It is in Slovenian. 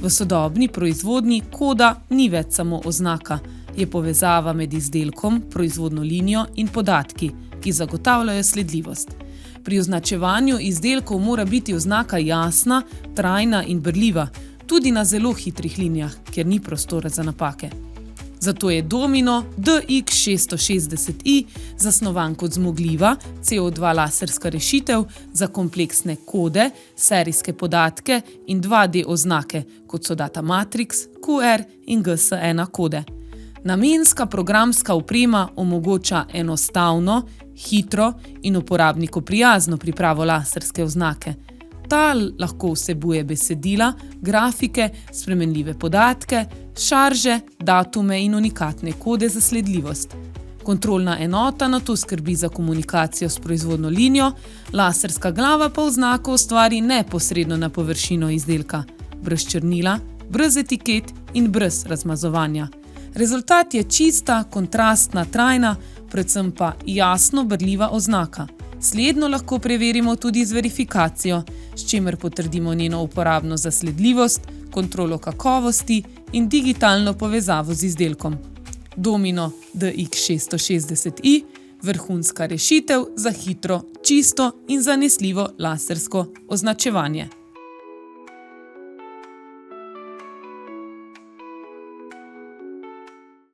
V sodobni proizvodnji koda ni več samo oznaka, je povezava med izdelkom, proizvodno linijo in podatki, ki zagotavljajo sledljivost. Pri označevanju izdelkov mora biti oznaka jasna, trajna in berljiva, tudi na zelo hitrih linijah, kjer ni prostora za napake. Zato je Domino DX660i zasnovan kot zmogljiva CO2 laserska rešitev za kompleksne kode, serijske podatke in 2D oznake, kot so Data Matrix, QR in GS1 kode. Namenska programska oprema omogoča enostavno, hitro in uporabniku prijazno pripravo laserske oznake. Ta lahko vsebuje besedila, grafike, spremenljive podatke, šarže, datume in unikatne kode za sledljivost. Kontrolna enota nato skrbi za komunikacijo s proizvodno linijo, laserska glava pa oznako ustvari neposredno na površino izdelka, brez črnila, brez etiket in brez razmazovanja. Rezultat je čista, kontrastna, trajna, predvsem pa jasno berljiva oznaka. Slednjo lahko preverimo tudi z verifikacijo, s čimer potrdimo njeno uporabnost za sledljivost, kontrolo kakovosti in digitalno povezavo z izdelkom. Domino DX660i, vrhunska rešitev za hitro, čisto in zanesljivo lasersko označevanje.